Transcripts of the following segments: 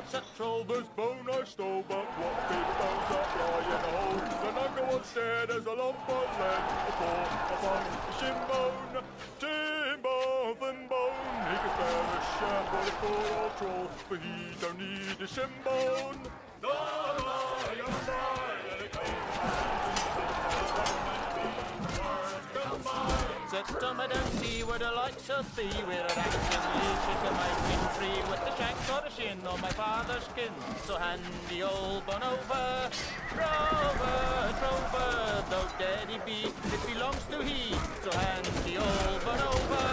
God set troll, this bone I stole, but what big bones are flying home? Then I go upstairs, there's a lump of lead, a fall upon the shin bone, thin bone. He can spare a share for the poor old troll, but he don't need a shin bone. Sit on, I don't see where the lights of thee, where an action leash to make him free, with the shank or the shin on my father's skin. So hand the old bun over, Trover, though dead he be, it belongs to he. So hand the old bun over.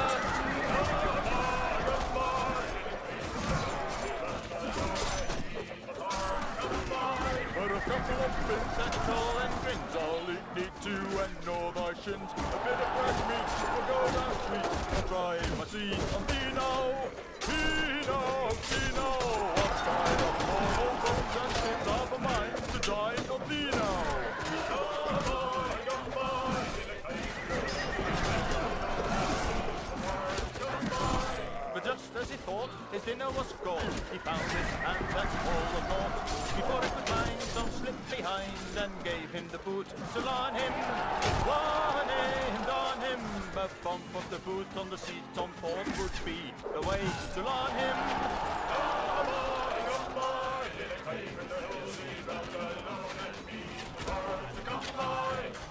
But a couple of bits and troll and drinks, all you need to and know thy shins. A bit of fresh meat will go down sweet. I'll try my seed on Dino. What kind of mortal bones and sins of a mind to dine on Dino? But just as he thought his dinner was gone, he found his hand and all of naught. Before he could mind, some slipped behind and gave him the boot. So on him, on him, a bump of the boot on the seat on thought would be the way. So on him.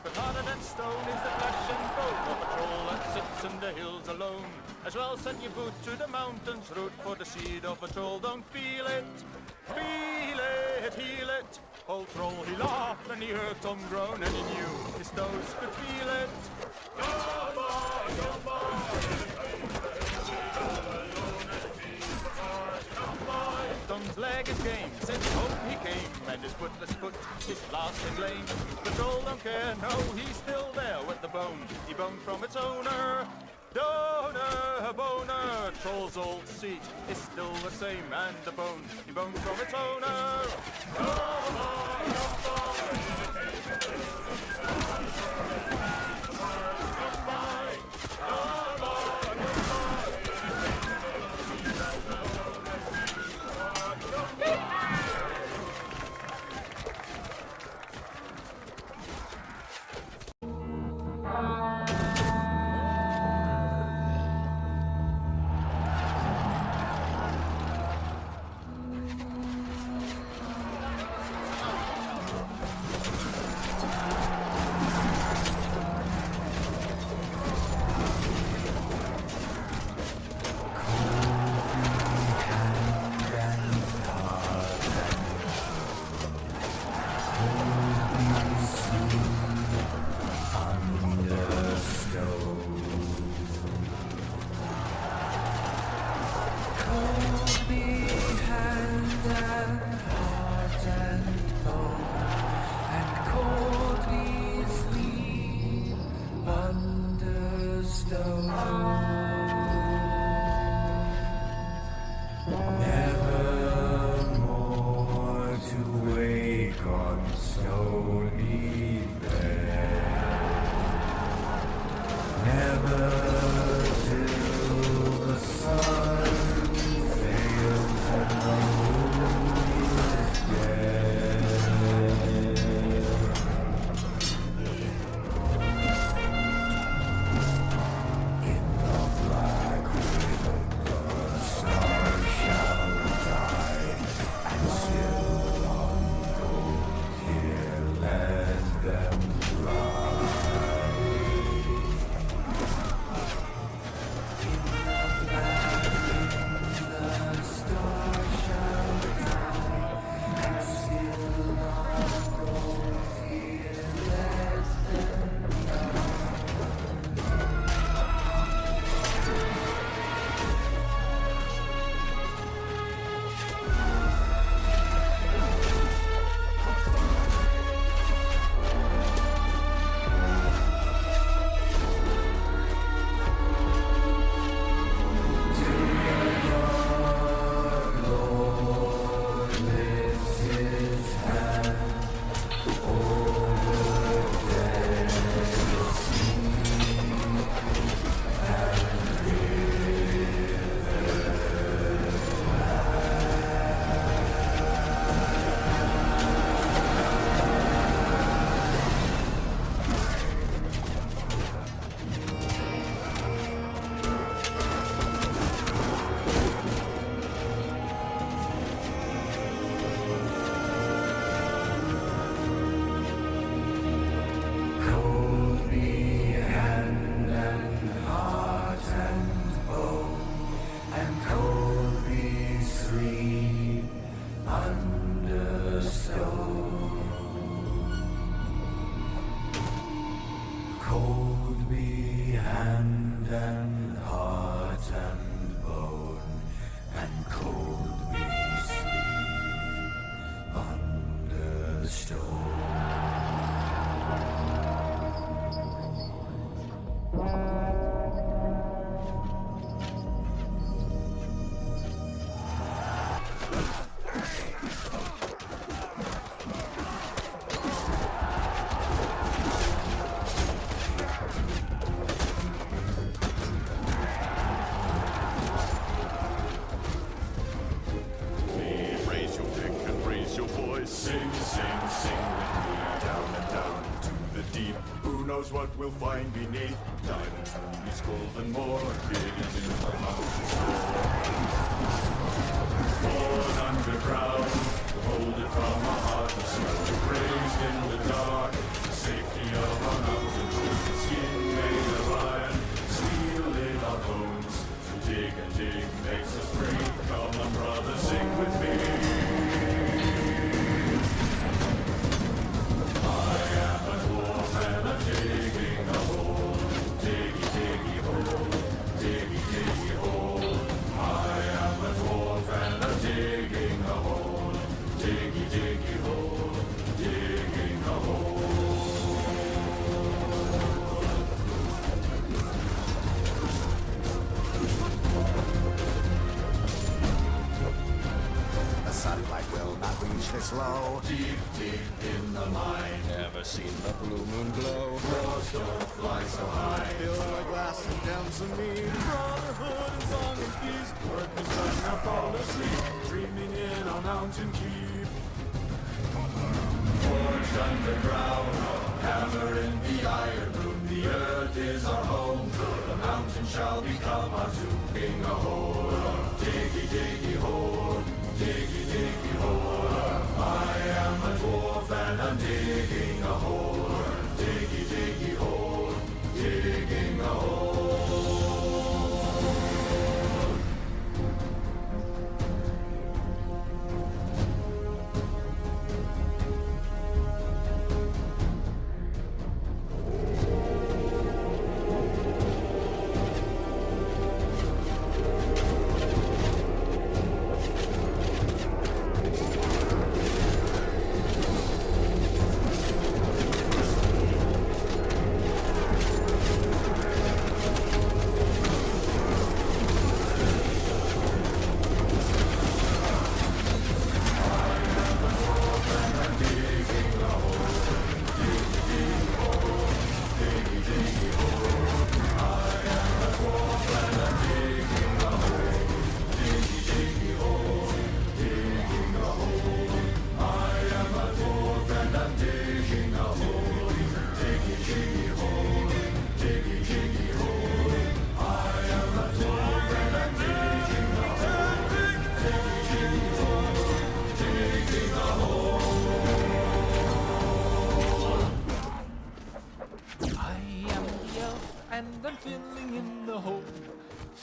But harder than stone is the flesh and bone of a troll that sits in the hills alone. As well send your boot to the mountains root, for the seed of a troll don't feel it. Heal it. Old troll, he laughed and he heard Tom groan, and he knew his toes could feel it. Tom's leg is game, since home he came, and his footless foot is lasting lame. The troll don't care, no, he's still there with the bone. He boned from its owner. Boner, troll's old seat is still the same, and the bone he boned from its owner. Sing, sing, sing with me, down and down to the deep. Who knows what we'll find beneath? Diamonds, rubies, gold, and more, hidden in the mountain's floor. Born underground, hold it from a heart of snow. Raised in the dark, the safety of our mountain roof. Skin made of iron, steel in our bones. So dig and dig makes us free. Come on, brother, sing with me. I am a dwarf and I'm digging a hole. Diggy, diggy hole. Diggy, diggy hole. I am a dwarf and I'm digging a hole. Diggy, diggy hole. Digging a hole. The sunlight will not reach this low. Deep, deep in the mine. Never seen the blue moon glow. Crows don't fly so high. Feel like lasting down to me. Brotherhood and song and peace. Work is done, now fall asleep. Dreaming in our mountain keep. Forged underground, hammer in the iron room. The earth is our home. The mountain shall become our tomb. Digging a hole, diggy diggy hole, diggy diggy hole. I am a dwarf and I'm digging a hole, diggy diggy hole, digging a hole.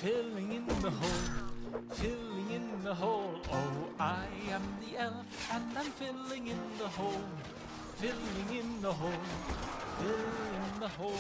Filling in the hole, filling in the hole, filling in the hole.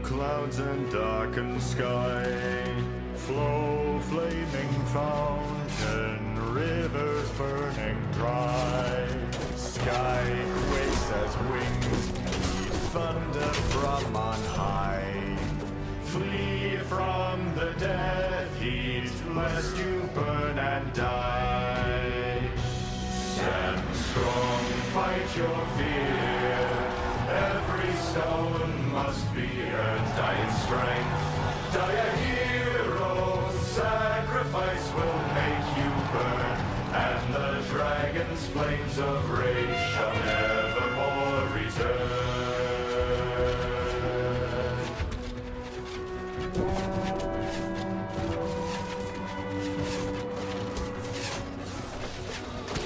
Clouds and darkened sky, flow flaming fountain, rivers burning dry. Sky quakes as wings meet thunder from on high. Flee from the death heat, lest you burn and die. Stand strong, fight your fear, every stone must be earned. Die in strength. Die a hero. Sacrifice will make you burn. And the dragon's flames of rage shall never more return.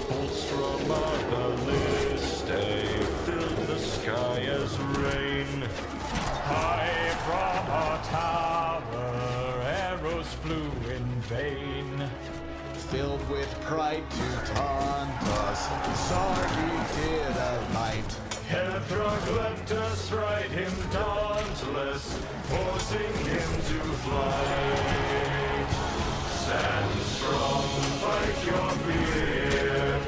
Bolstrom Arbaliste filled the sky as rain. High from our tower, arrows flew in vain. Filled with pride to taunt us, Zargi did alight. Hethrog let us ride him dauntless, forcing him to flight. Stand strong, fight your fear.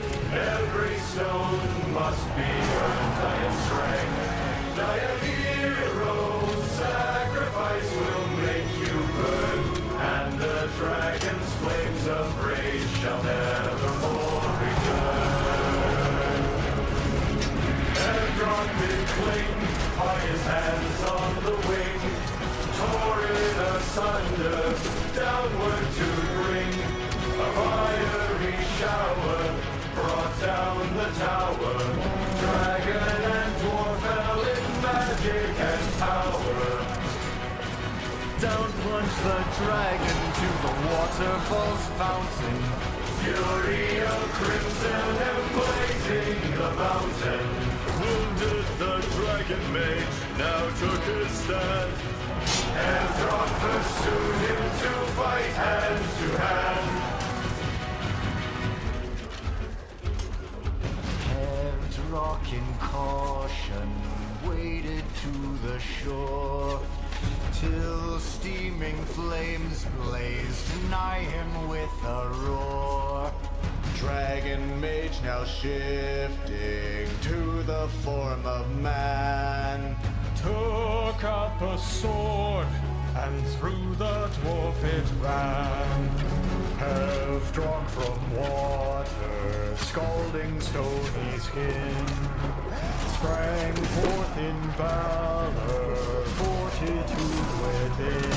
Every stone must be earned by its strength. Die a hero, sacrifice will make you burn. And the dragon's flames of rage shall never more return. Hethrog did cling by his hands on the wing, tore it asunder, downward to bring a fiery shower, brought down the tower. Dragon and dwarf fell in magic and power. Down plunged the dragon to the waterfall's fountain. Fury of crimson emblazing the mountain. Wounded the dragon mage now took his stand. Hethrog pursued him to fight hand to hand. Hethrog in caution waded to the shore, till steaming flames blazed nigh him with a roar. Dragon mage now shifting to the form of man. Took up a sword, and through the dwarf it ran. Half drawn from water, scalding stony skin, sprang forth in valor, fortitude within.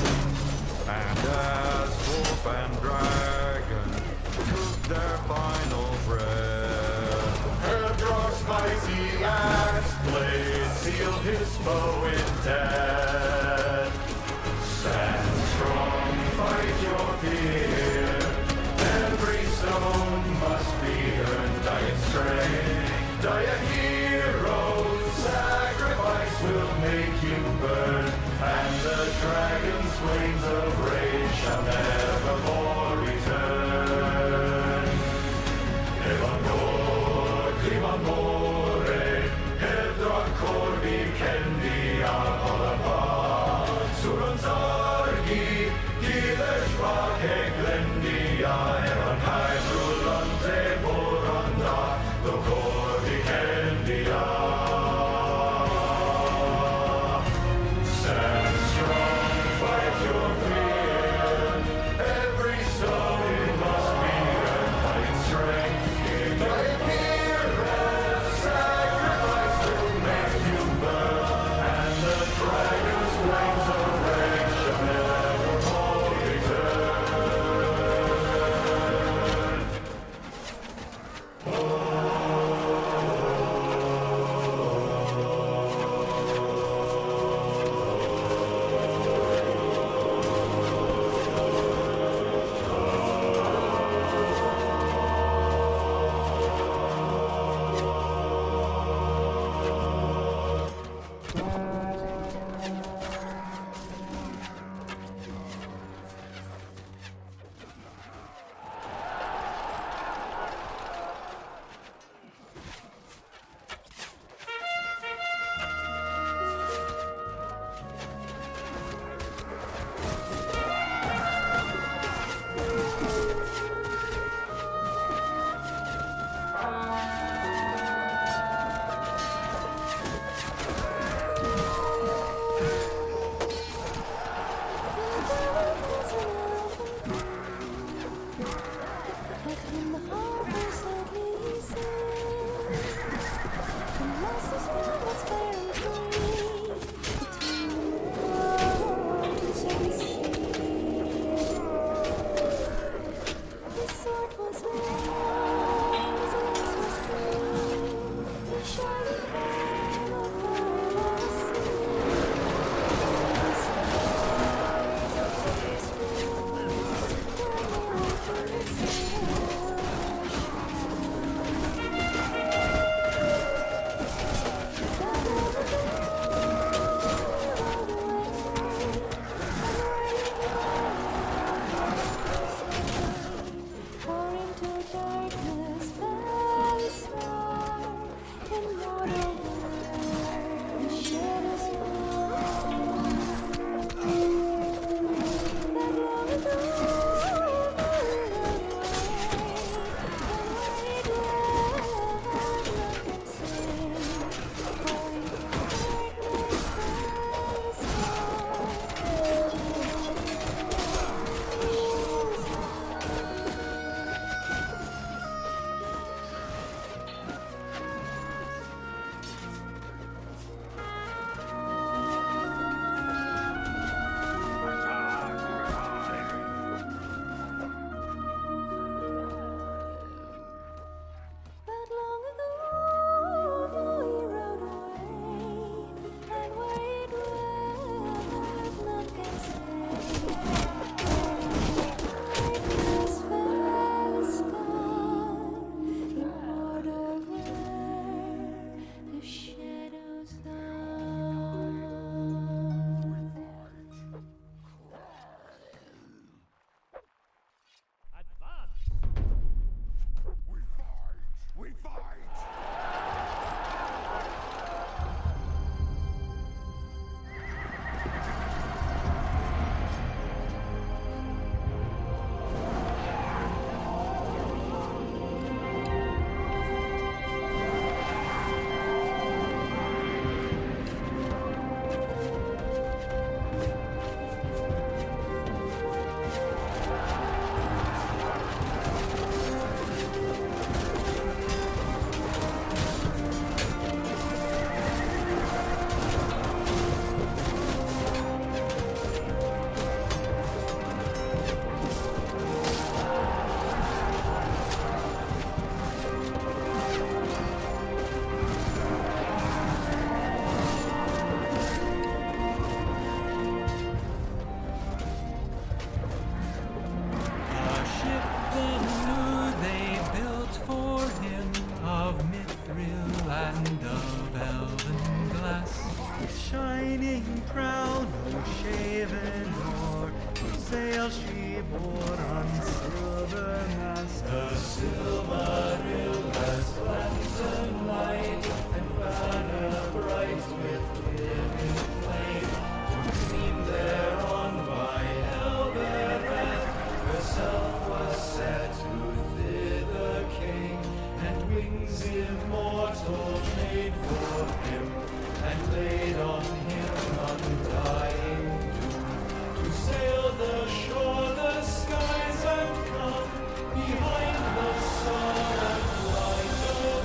And as wolf and dragon took their final breath, Hethrog's mighty axe blade sealed his foe in death. Stand strong, fight your fear. Every stone must be earned by its strength. Die a hero, sacrifice will make you burn. And the dragon's flames of rage shall never more return. Hethrog 𝐒�0𝐽𝐿𝐻 𝐒𝐫𝐭𝐡𝐚𝐳𝐜 Stand strong, fight your fear. Every maiden proud, no shaven nor sail she bore on silver mast. The Silmaril has lantern light and banner bright with living flame, to gleam thereon by Elbereth. Herself was set who thither came, and wings immortal made for him, and laid on him undying doom, to sail the shoreless skies and come behind the sun and light of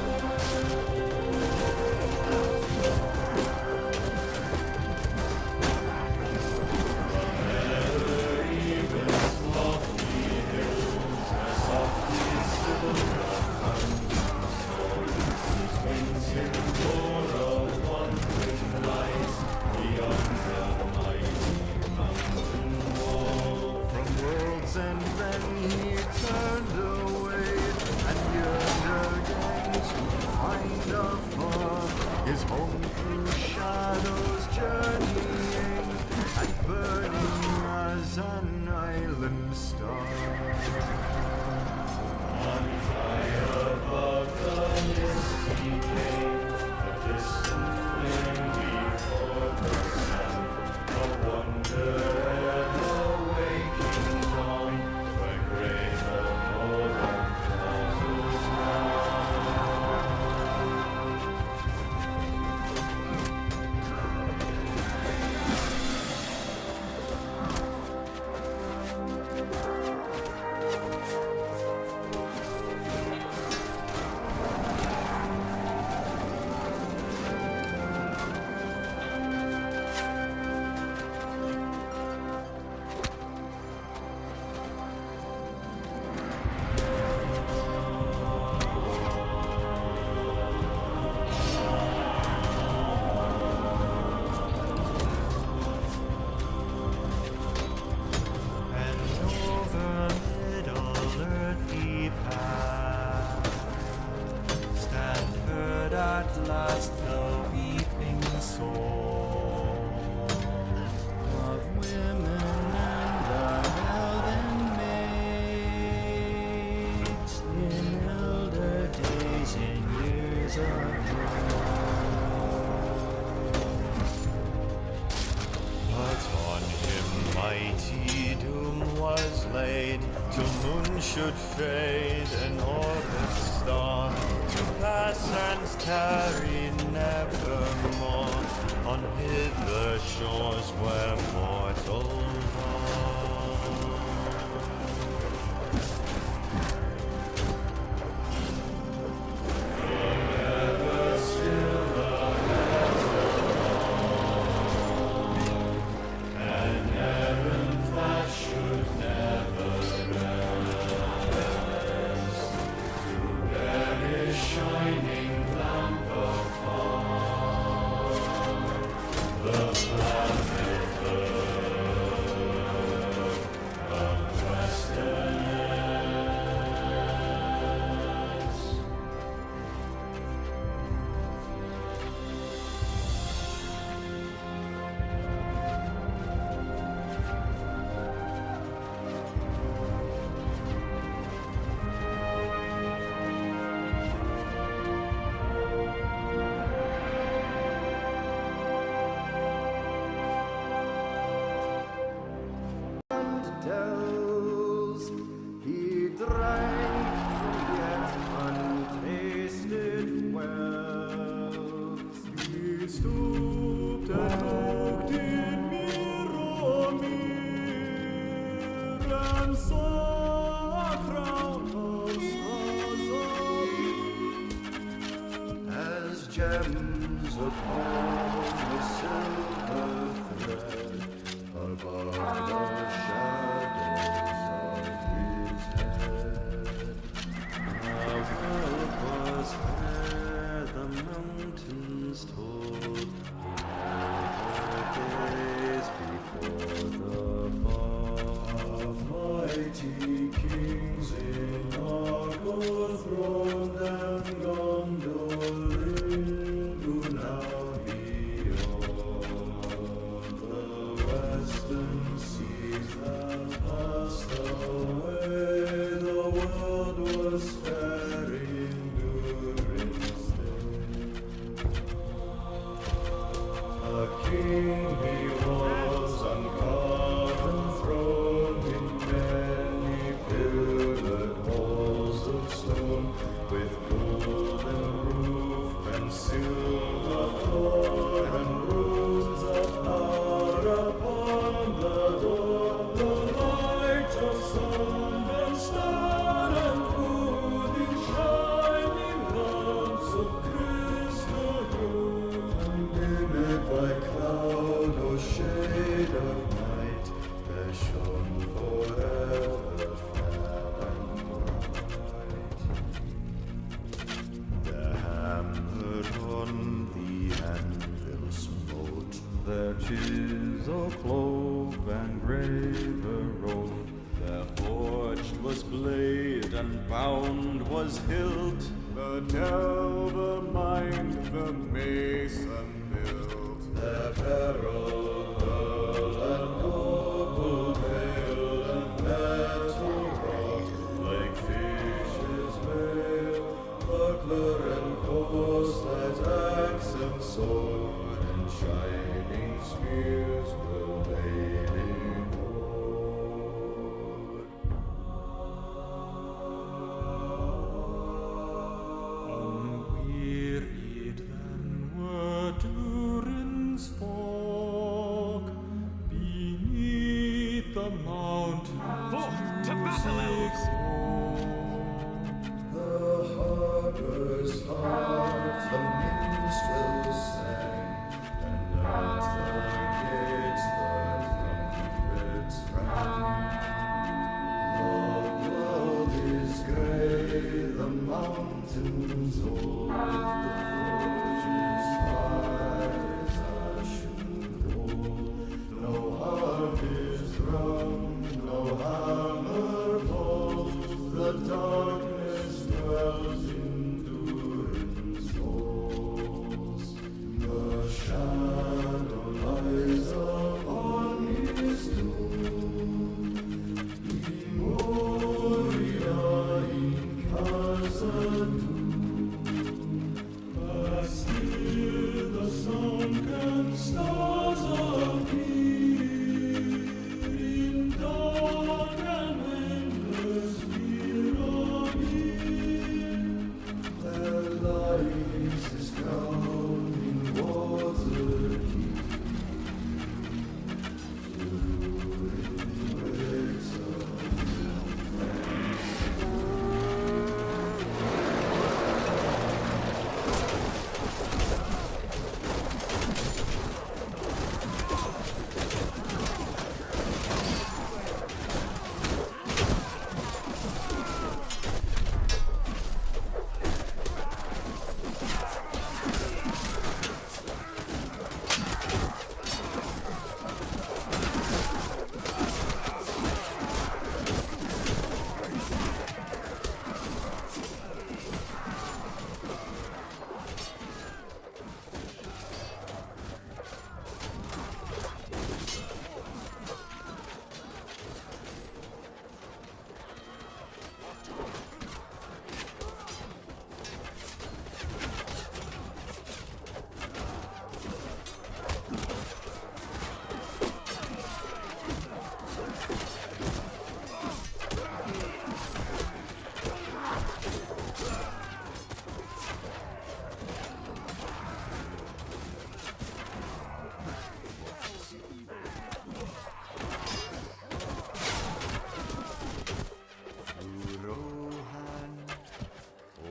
and then he turned away and yearned again to find afar his home through shadows journeying and burning as an island star. On fire above the mist he came, a distant flame before the sun, a wonder ere the waking dawn, where gray the northern clouds round. Should fade an orbit star to pass and tarry nevermore on hither shores where mortal forever still an errand that should never shining lamp afar, the planet of westerners. Dells he drank from yet untasted wells. He stooped and looked in mirror and saw a crown of stars as gems upon the silver thread above the shadows of his head. A world was where the mountains told the days before the fall of mighty kings in Argo throned and Gondolin do now beyond. western seas have passed away. The world was fair in Durin's day. A king he was on carven throne in many pillared halls of stone, with golden roof and silver floor and runes of power upon the door. The light of sun and star and moon in shining lamps of crystal hue, dimmed by cloud or shade of night, there shone forever fair and bright. Their hammer on the anvil smote, their chisel clove and graver wrote. Their forge was blade and bound was hilt, but never mind the mason built. Their barrel, hurl, and noble veil, and metal wrought, like fishes' mail, buckler and corselet, axe and sword, and shining spears were laid in hoard. Unwearied then were Durin's folk beneath the mountain. To battle, elves! The harper's harp, the minstrels sang, and at the gates the trumpets rang. The world is grey, the mountains old, the forges fire is ashen gold. No harp is drum, no hammer falls, the darkness dwells in Durin's halls. The shadow lies upon his tomb, Memoria in Khazad-dûm. But still the sunken stars appear in dark and windless pyramid. Their lives is drowned in water deep. Durin wakes up.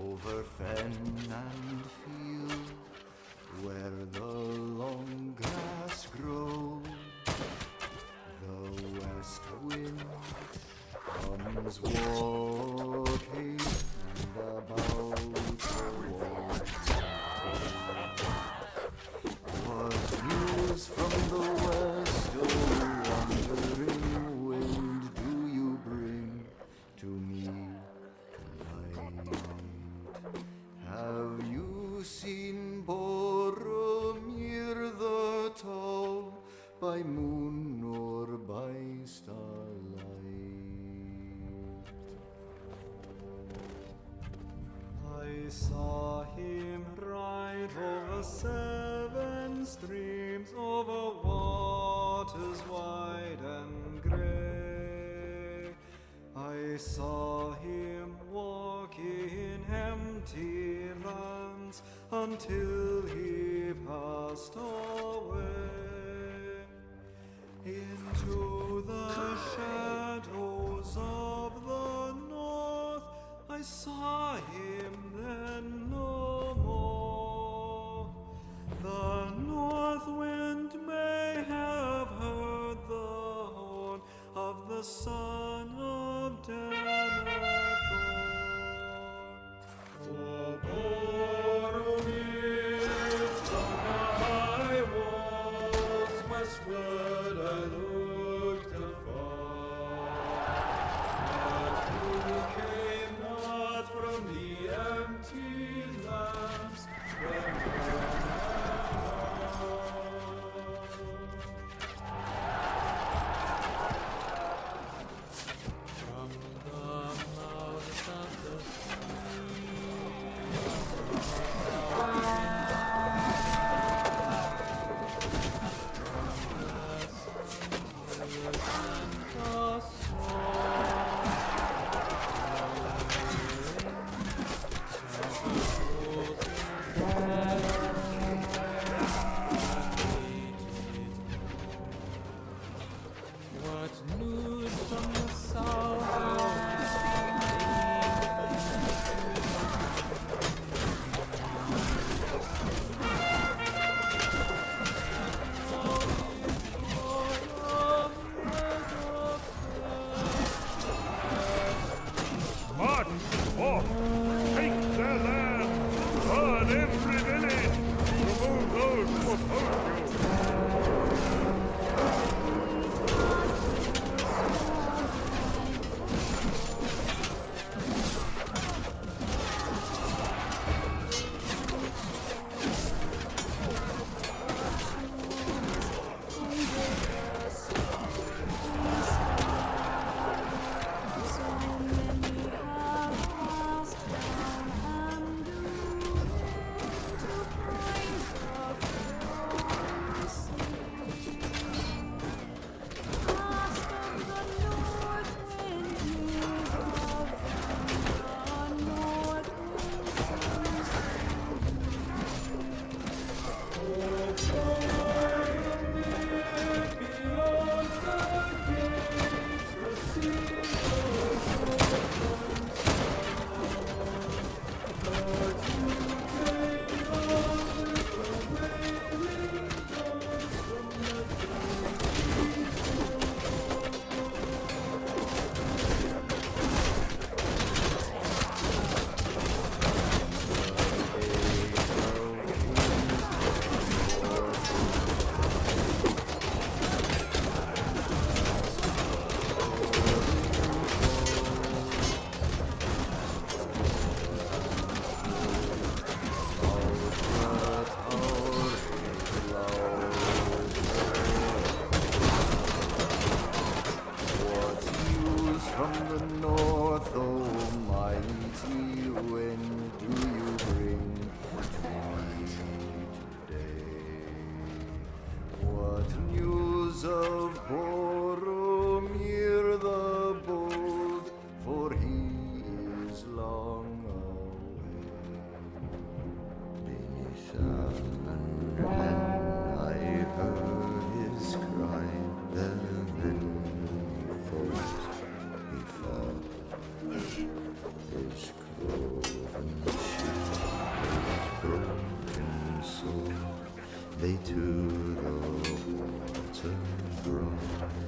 Over fen and field, where the long grass grows, the west wind comes walking and about the walls. What news from the west, O wandering wind, do you bring to me tonight? Have you seen Boromir the tall, by moon or starlight. I saw him ride over 7 streams, over waters wide and grey. I saw him walk in empty lands until he passed away. Into the shadows of the north, I saw him then no more. The north wind may have heard the horn of the son of Denethor. Oh, Boromir, from the high walls westward I looked afar. But who came not from the empty lands where men from the mouths of the what news from the south? March forth, take their land, burn every village, remove those who oppose you. From the north, oh mighty, when do you bring me today? What news of Boromir the bold, for he is long away. Beneath Saruman, I heard his cry, then thought he fell. His cloven shield, his broken sword, they to the water brought.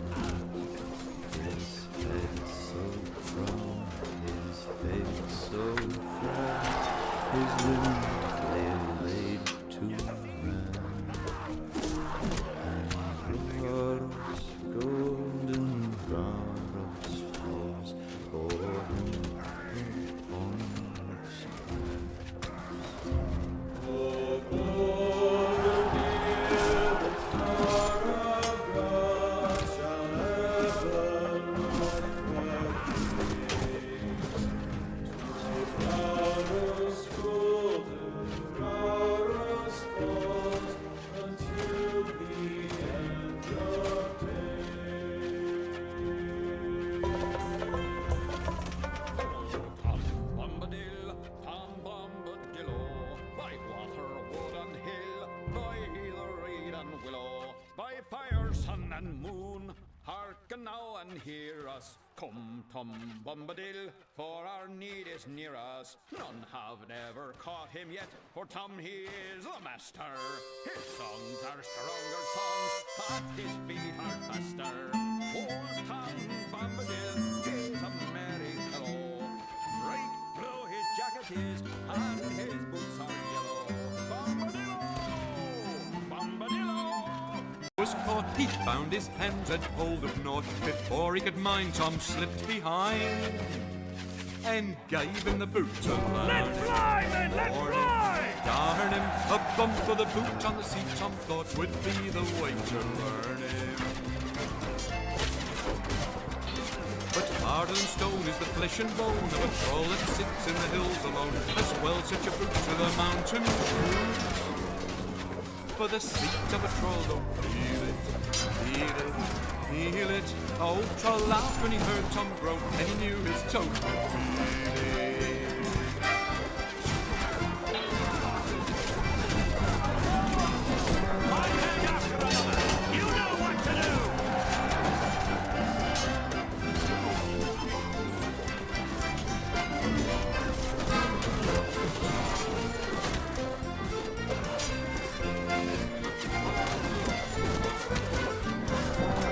and moon, hearken now and hear us. Come, Tom Bombadil, for our need is near us. None have ever caught him yet, for Tom he is the master. His songs are stronger songs, at his feet are faster. Old Tom Bombadil is a merry fellow. Bright blue his jacket is, and his boots are yellow. Bombadillo! Bombadillo! Was caught, he found his hands had hold of naught. Before he could mind, Tom slipped behind and gave him the boot to learn. Let fly, men, let fly! Darn him, a bump of the boot on the seat Tom thought would be the way to learn him. But harder than stone is the flesh and bone of a troll that sits in the hills alone, as well such a boot to the mountain roots. For the seat of a troll, don't feel it, feel it. Oh, troll laughed when he heard Tom groan, and he knew his toe would feel it. One hand after another. You know what to do.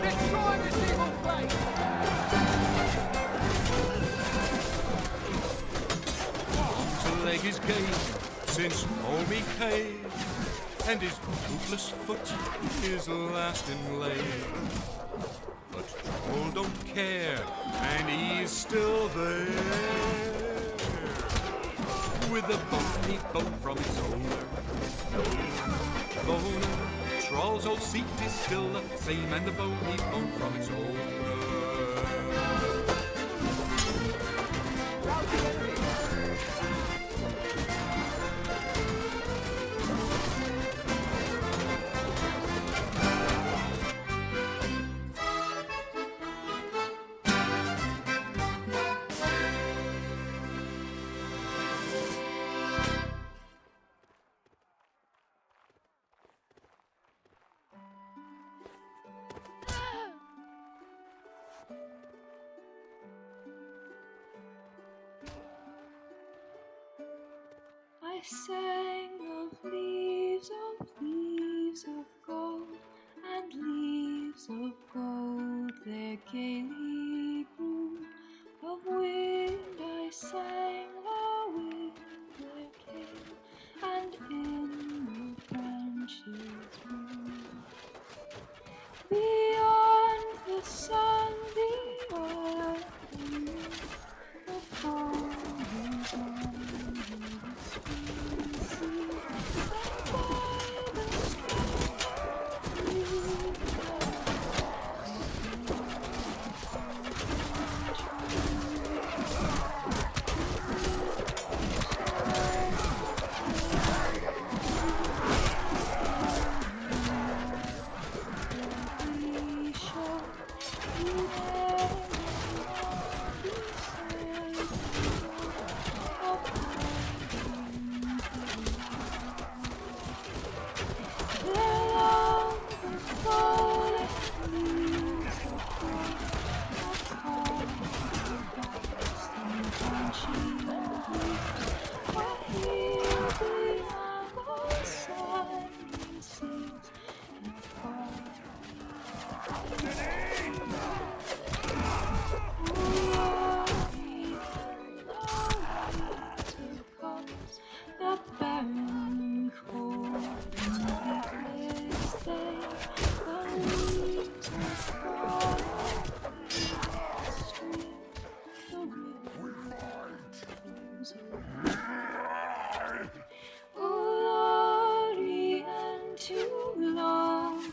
Destroy this evil place! To leg his gate since home he came, and his bootless foot is last inlaid. But Troll don't care, and he's still there, with the bony bone from its owner. Troll's old seat is still the same, and the bony bone from its owner. I sang of leaves of gold, and leaves of gold there gaily grew. Of wind I sang, the wind there came, and in the branches blew. Beyond the sun, the earth, the moon, the foam is on the sea, and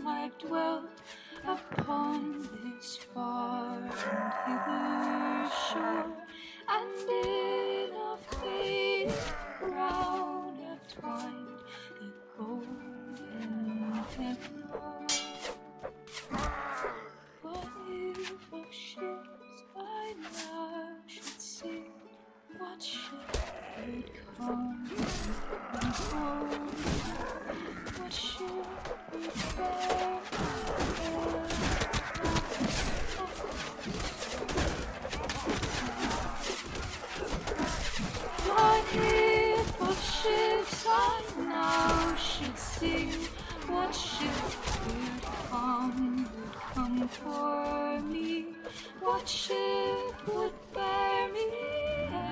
by the upon this far and hither shore, and in a faded crown have twined the golden headlock. But if of ships I now should sing, what ship would come and go? What ship would bear for me. What ship would bear me out?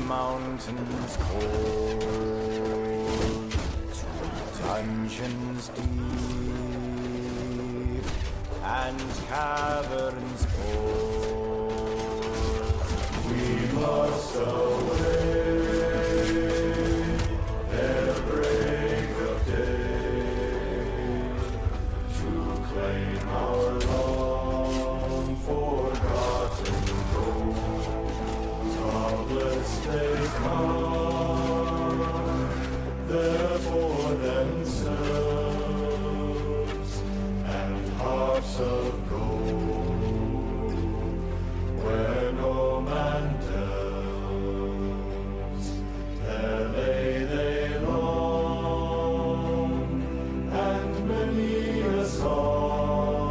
Mountains cold, to dungeons deep, and caverns cold. We must away ere break of day to claim our long forgotten gold. Goblets they come, there for themselves, and hearts of gold, where no man tells. There lay they long, and many a song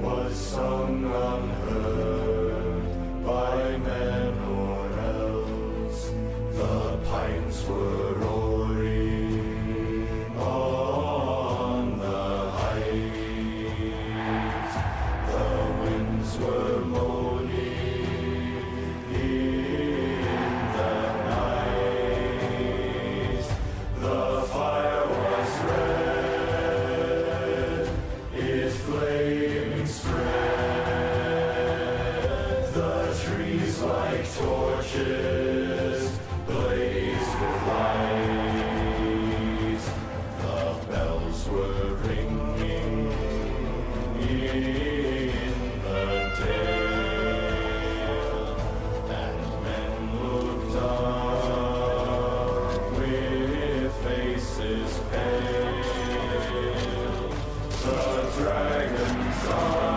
was sung unheard by men or else. The pines were roaring on the heights, the winds were moaning in the night. The fire was red, its flaming spread. The trees like torches blazed with light. The bells were ringing in the dale, and men looked up with faces pale. The dragon's eye,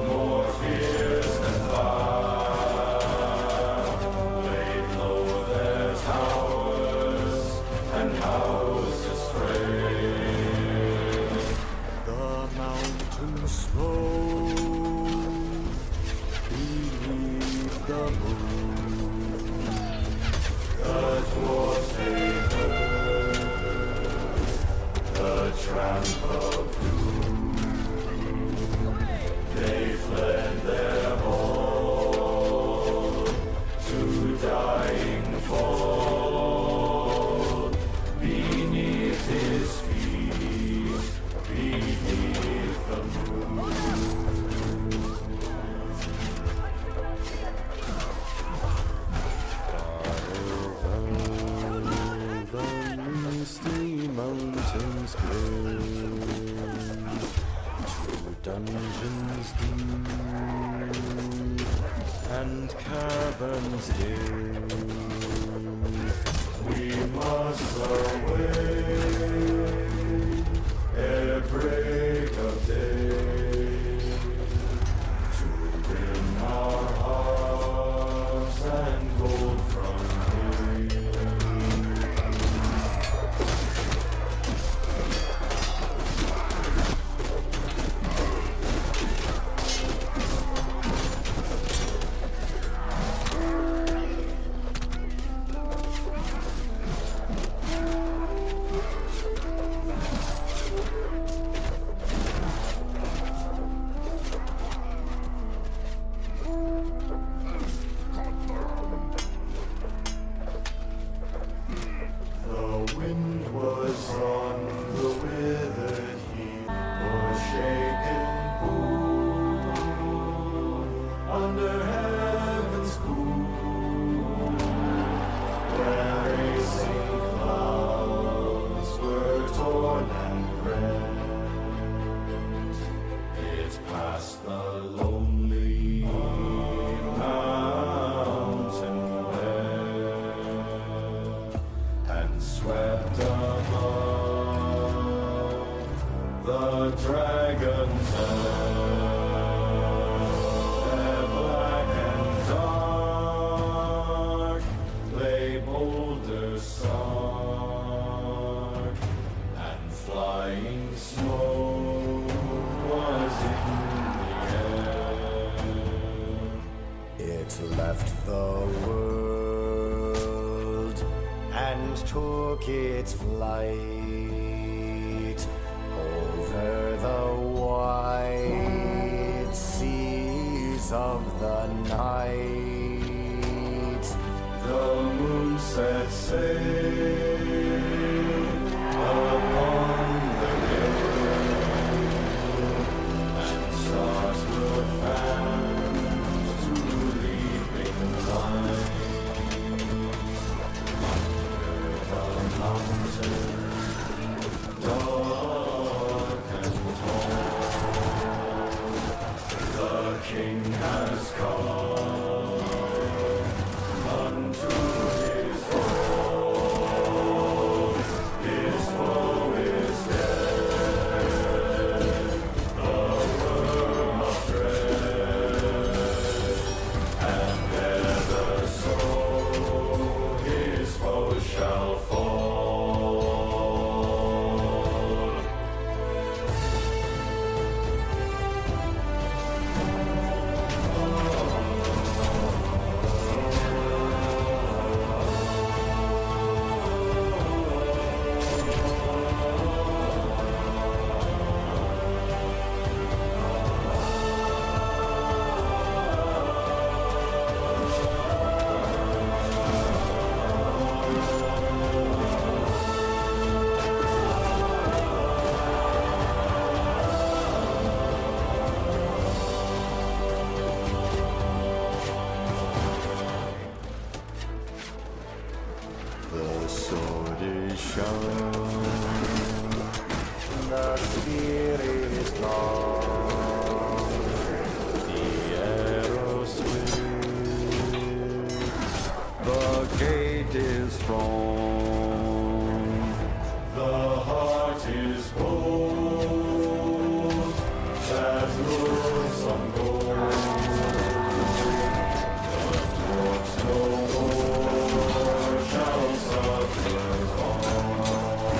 more fierce than fire, laid low their towers and houses frail. The mountains rose beneath the moon. The dwarfs they heard the tramp of doom. They fled their home to dying fall beneath his feet, beneath the moon. The misty mountains glow, to dungeons deep, and caverns dim. We must away ere break of day to bring our hearts and gold from here. dragon's they're black and dark, lay boulders stark, and flying smoke was in the air. It left the world and took its flight over the wide seas of the night. The moon set sail upon the gale, and stars were fanned to leaping light. Under the mountain, dark and tall, the king has come unto his home. His foe is dead, the worm of dread, and ever so his foe shall fall. The sword is shown, the spear is long, the arrow swift, the gate is strong, The heart is bold, that lures on gold. The dwarfs no more shall suffer harm.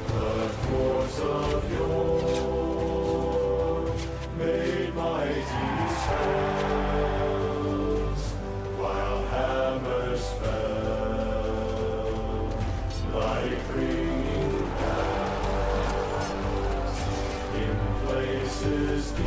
The dwarfs of yore made mighty spells, while hammers fell like ringing bells in places deep.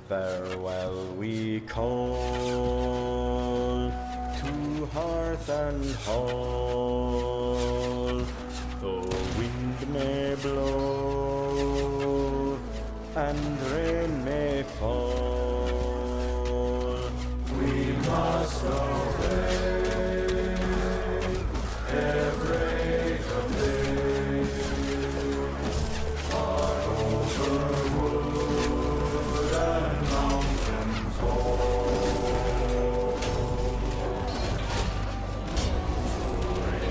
Farewell we call to hearth and hall. The wind may blow and rain may fall. We must obey ere break of day. Far over wood and mountain tall,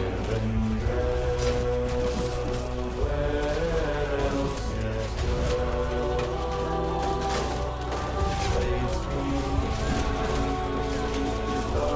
Rivendell, where else yet dwell? Place me the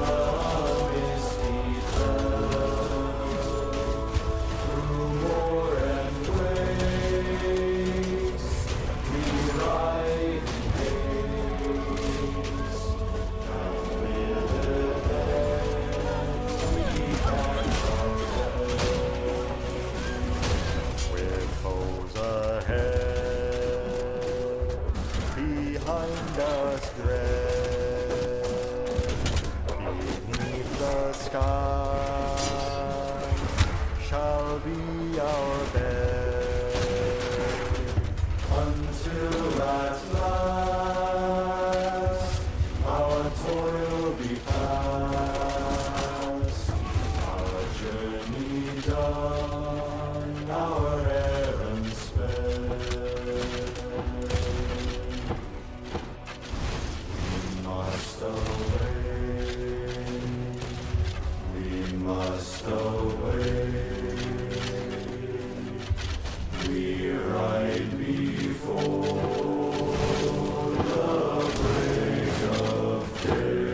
Till at last our toil be past, our journey done, our errand sped. We must away, we ride before the break of day.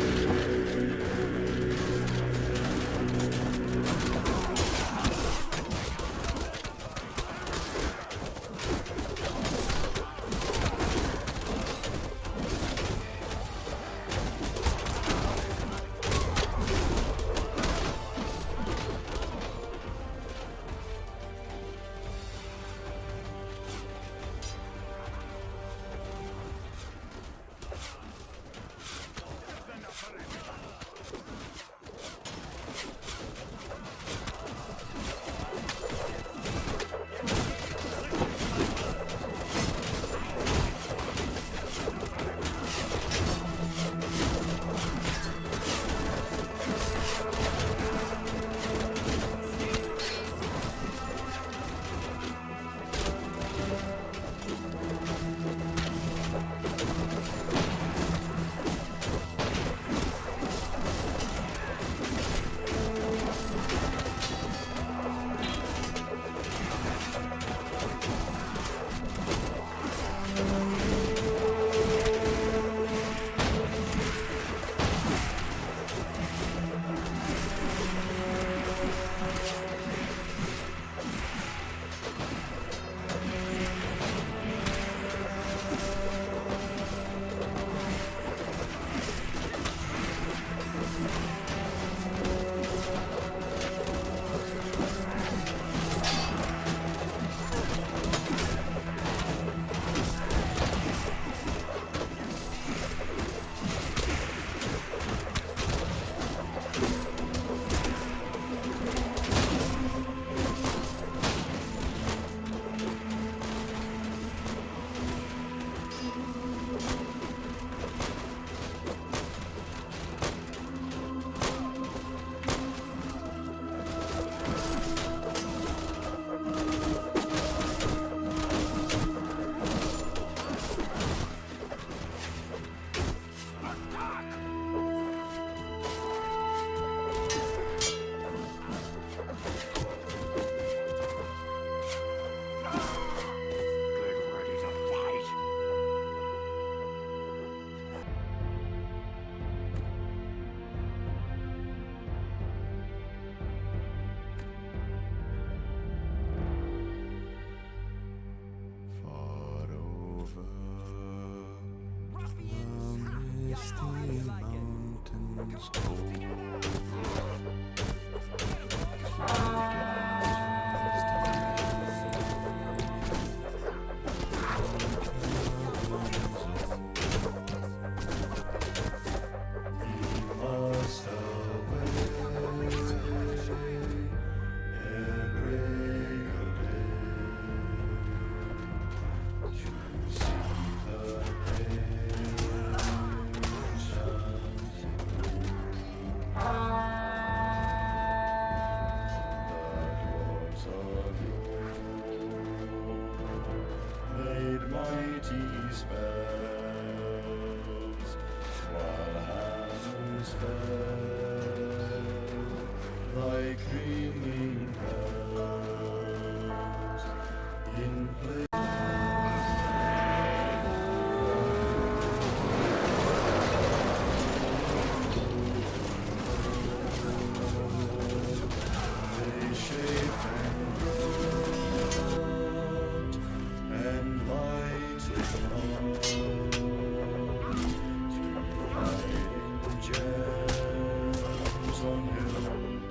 Gems on hills and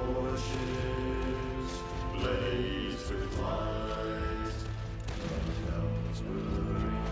torches blaze with light. The bells will ring.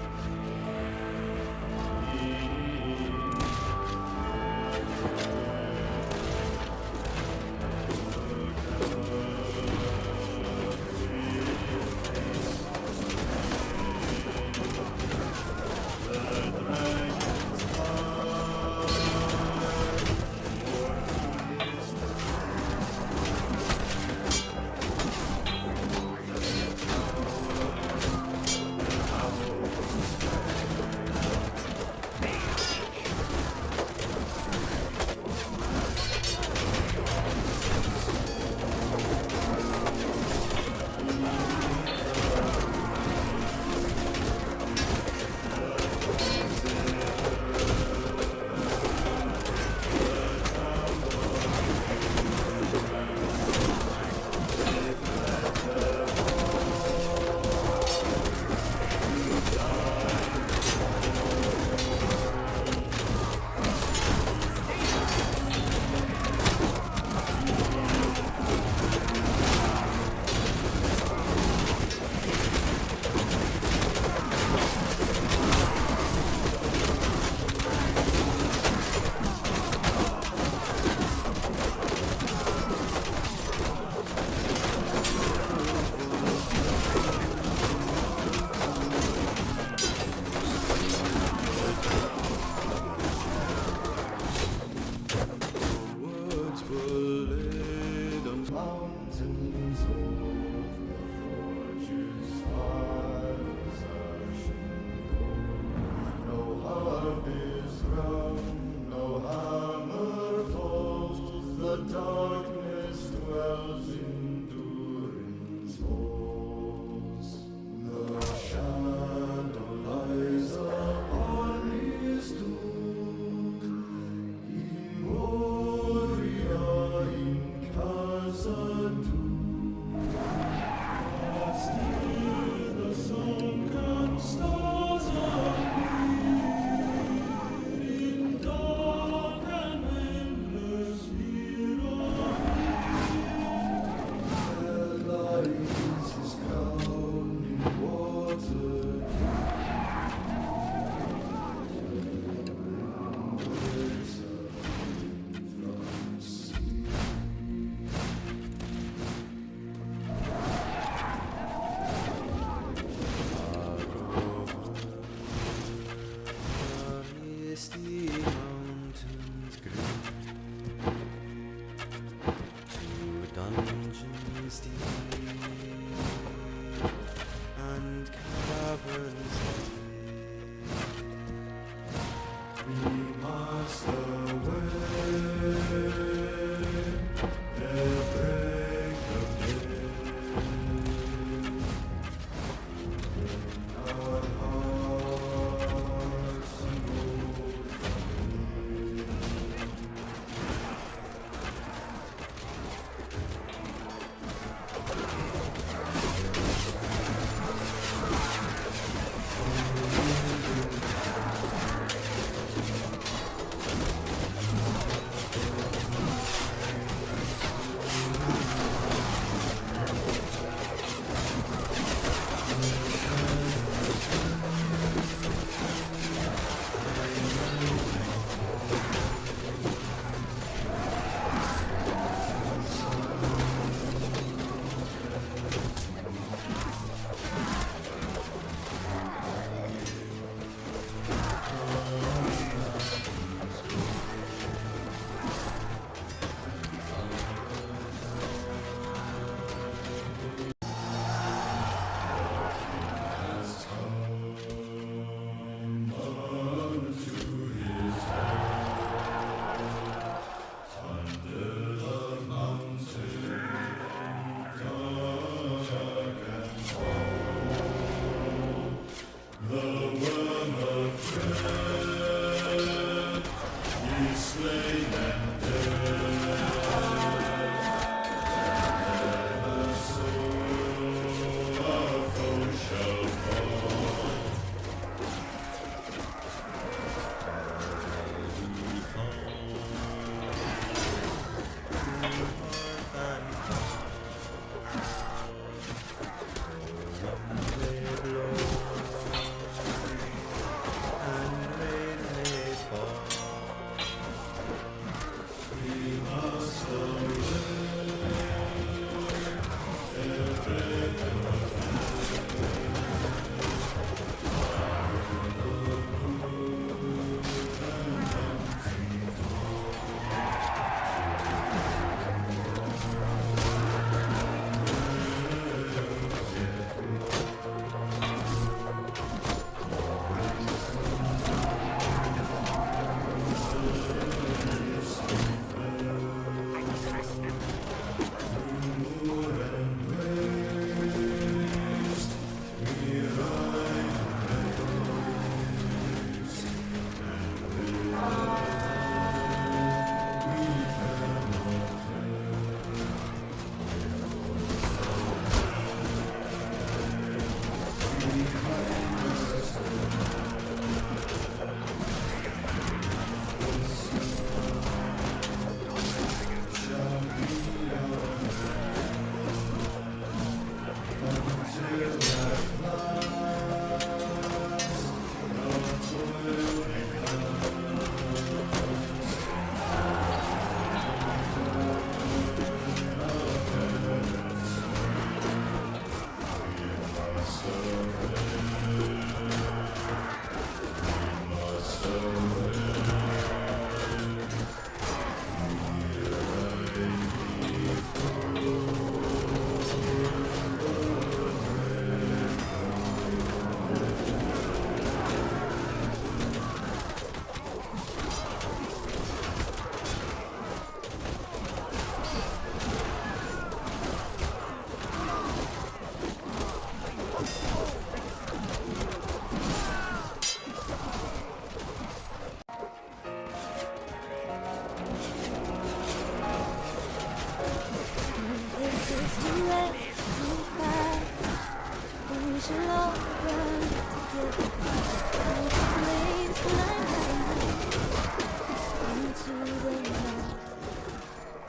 the night,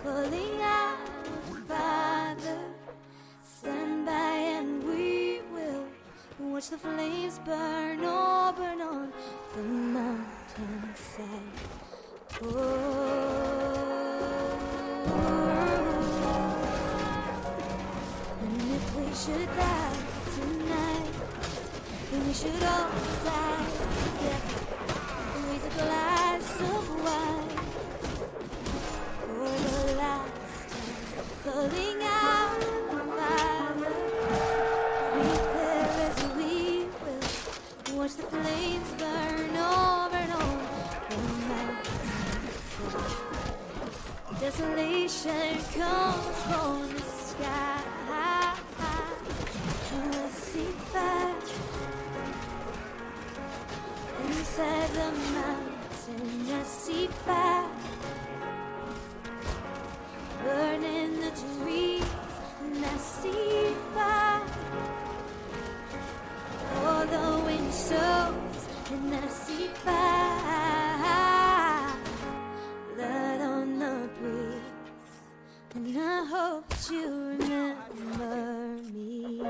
calling out, Father, stand by and we will watch the flames burn, oh, burn on the mountainside. And if we should die tonight, then we should all die together. Raise a glass of wine for the last time, calling out, Father, prepare as we will watch the flames burn over and on the mountains. Desolation comes from the sky. Let's see fire inside the mountain. I see fire burning the trees, and I see fire. All the wind shows, and I see fire. Blood on the breeze, and I hope that you remember me.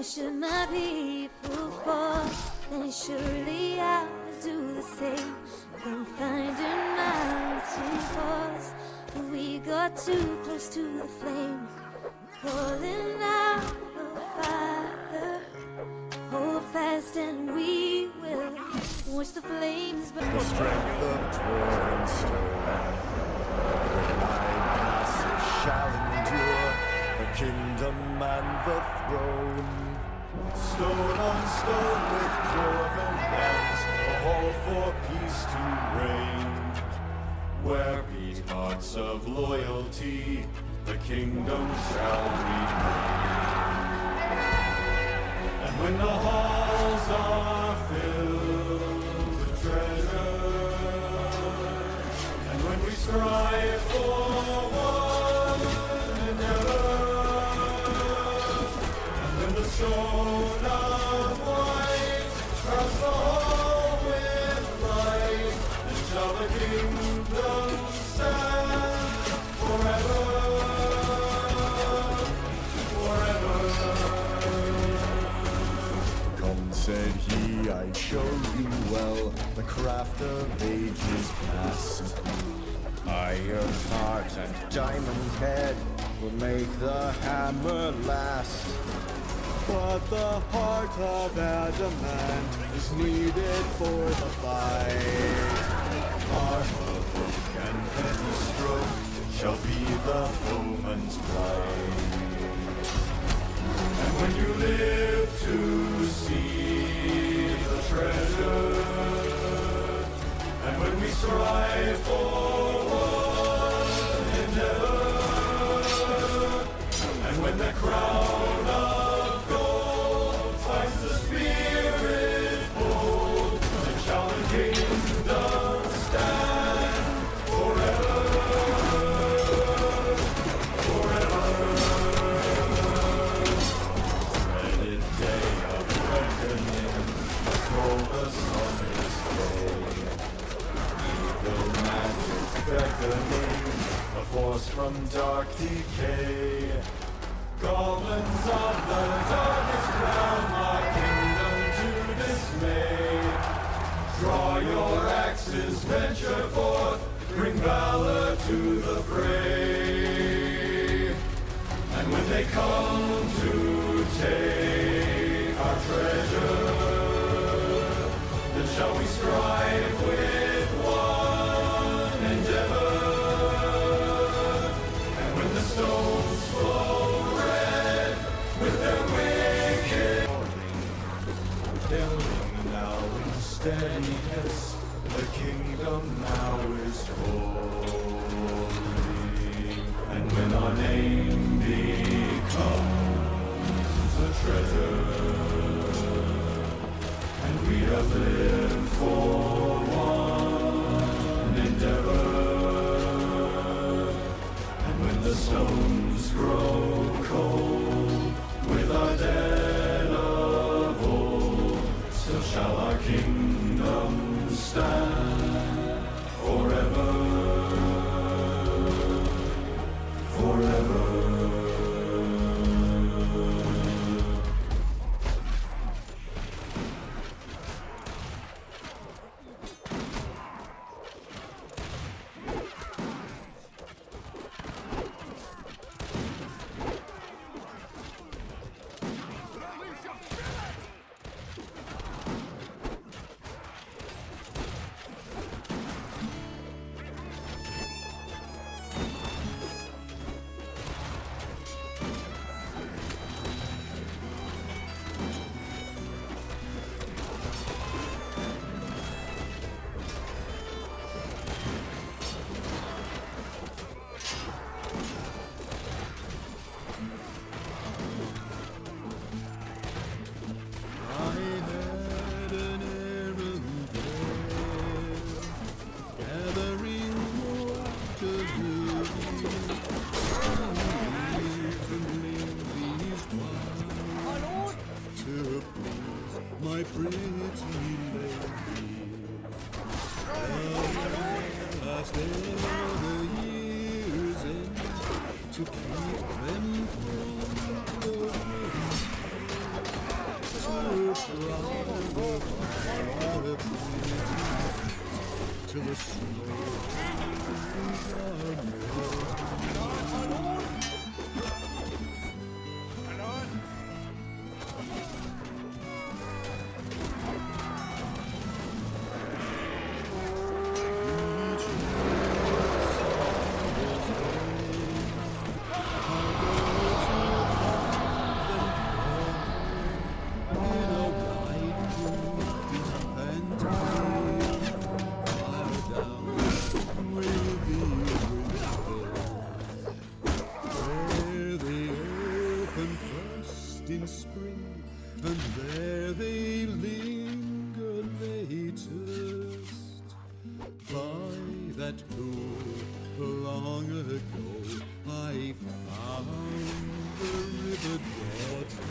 Should my people fall, then surely I'll do the same. Confined in mountain halls, we got too close to the flame. Calling out, oh Father, hold fast and we will watch the flames burn. The strength of dwarven stone, when I pass it shall endure the kingdom and the throne. Stone on stone with dwarven hands, a hall for peace to reign. Where beat hearts of loyalty, the kingdom shall remain. And when the halls are filled with treasure, and when we strive for one another, and when the stone of white crowns the hall with light, then shall the kingdom stand forever, forever. Come, said he, I show you well the craft of ages past. Iron heart and diamond head will make the hammer last. But the heart of adamant is needed for the fight. Our hook and penny stroke shall be the foeman's plight. And when you live to see the treasure, and when we strive for one endeavor, and when the crown of gold finds the spirit bold, then shall the kingdom stand forever, forever. Dreaded day of reckoning, told the sun is day. Evil magic beckoning, a force from dark decay. Goblins of the darkest crown my kingdom to dismay. Draw your axes, venture forth, bring valor to the fray. And when they come to take our treasure, then shall we strive with one endeavor. And when the stones flow red with their wicked building now in steadiness, the kingdom now is holy. And when our name becomes a treasure, and we have lived for one pretty lady. Last ever years end to keep them from going. So proud of till the snow in spring, and there they linger latest by that pool long ago. I found the river daughter.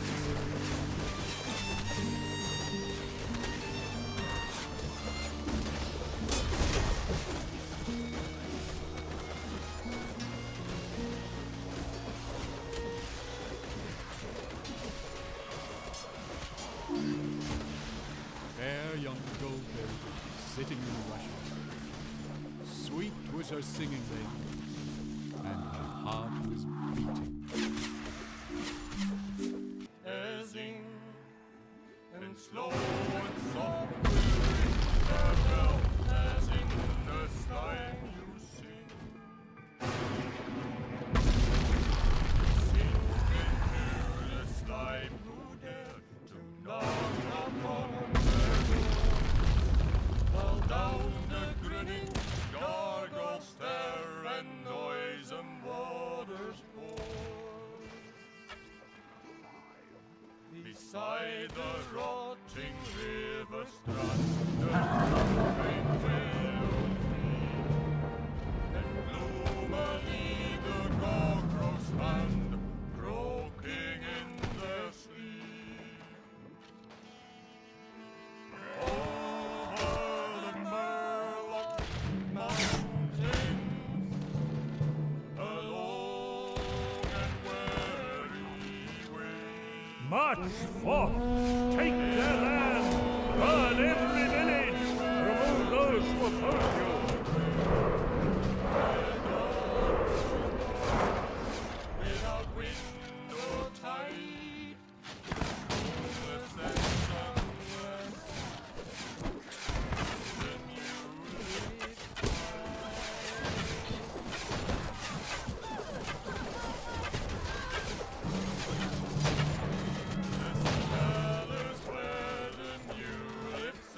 Fair young goldberry sitting in the rushes. Sweet was her singing then, and her heart was beating. Ezzing and slow and soft whirring, farewell, as in the slime you sing. Sink into the slime who dare to knock upon their door, while down the grinning gargoyles stare and noisome waters pour. Beside the rotting river strand, the rain will free, and gloomily the cockroach stand, croaking in their sleep. Over the Murloc mountains, alone and weary way. March forth! Take their land! Burn every village! Remove those who oppose you! Without wind or tide, moonless and sunless, the newly cellars where the new lips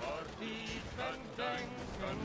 are deep and dank and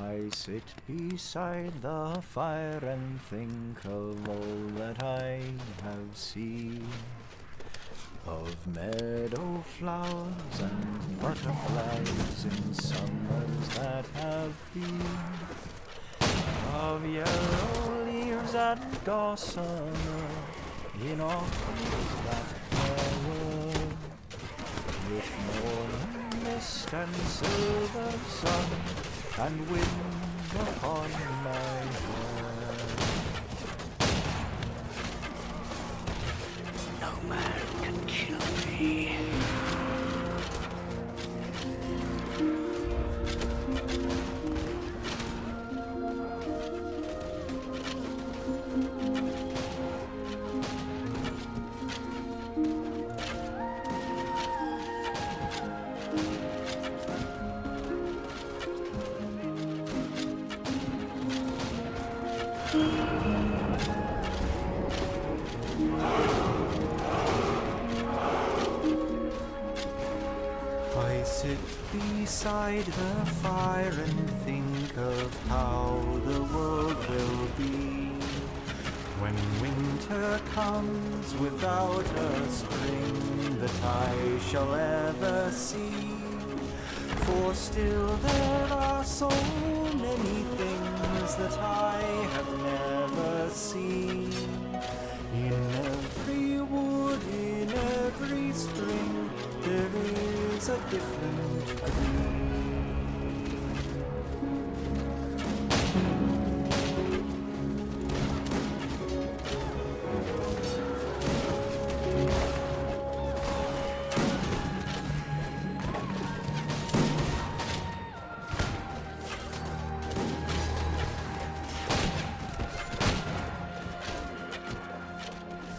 I sit beside the fire and think of all that I have seen, of meadow flowers and butterflies in summers that have been, of yellow leaves and gossamer in autumns that there were, with morning mist and silver sun and wind upon my hair. No man can kill me. I sit beside the fire and think of how the world will be when winter comes without a spring that I shall ever see. For still there are so many things that I have never seen. In every wood, in every spring, there is a different green.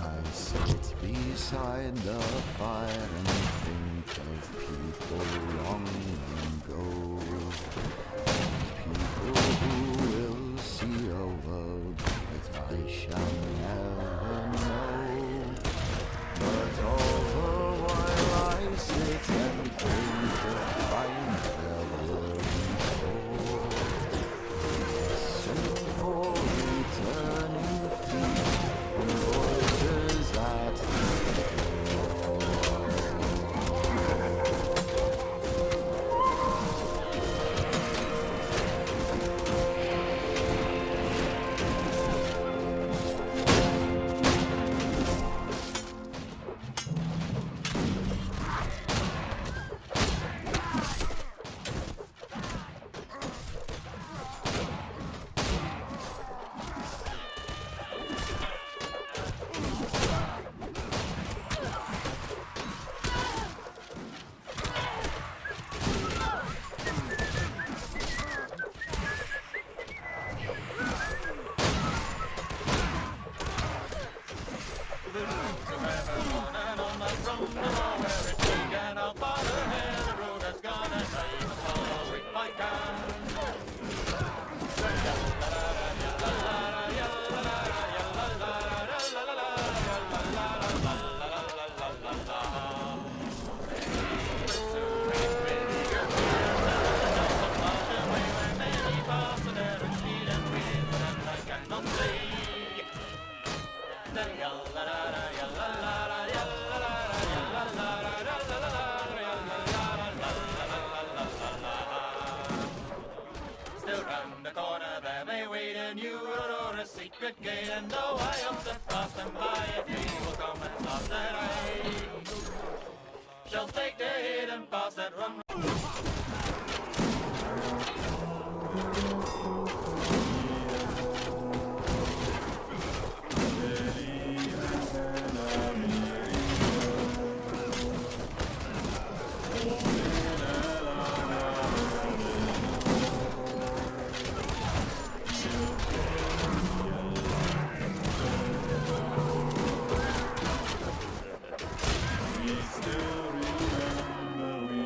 I sit beside the fire and think of people long ago, people who will see a world that I shall never know. But all the while I sit and think of I never before, listen for returning feet and voices at the door. Still round the corner there may wait a new road or a secret gate, and though I hope to pass them by, a day will come at last that I shall take the hidden paths that run. Still remember we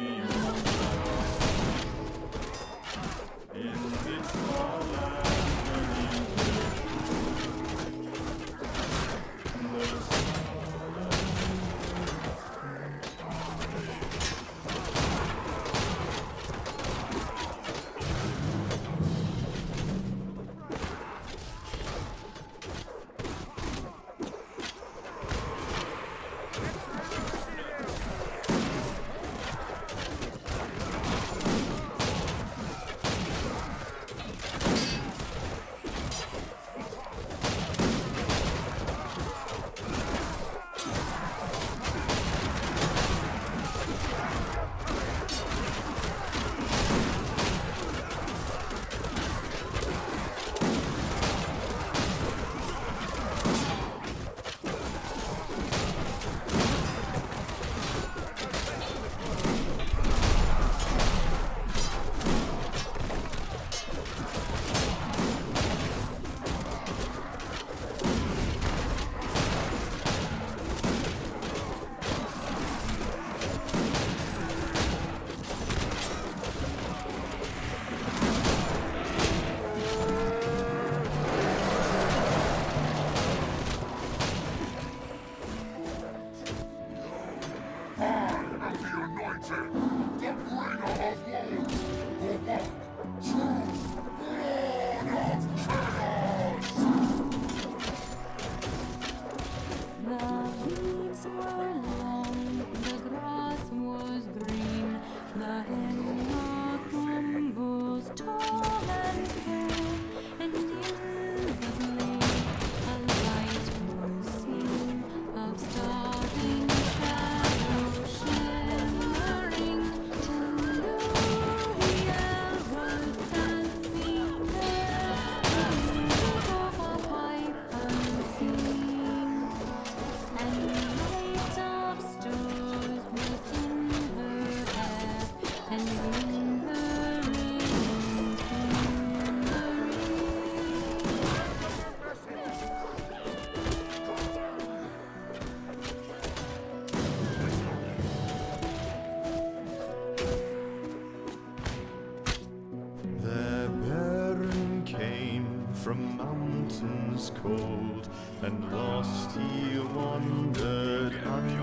from mountains cold, and lost he wandered under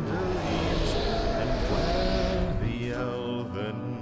leaves, and where the elven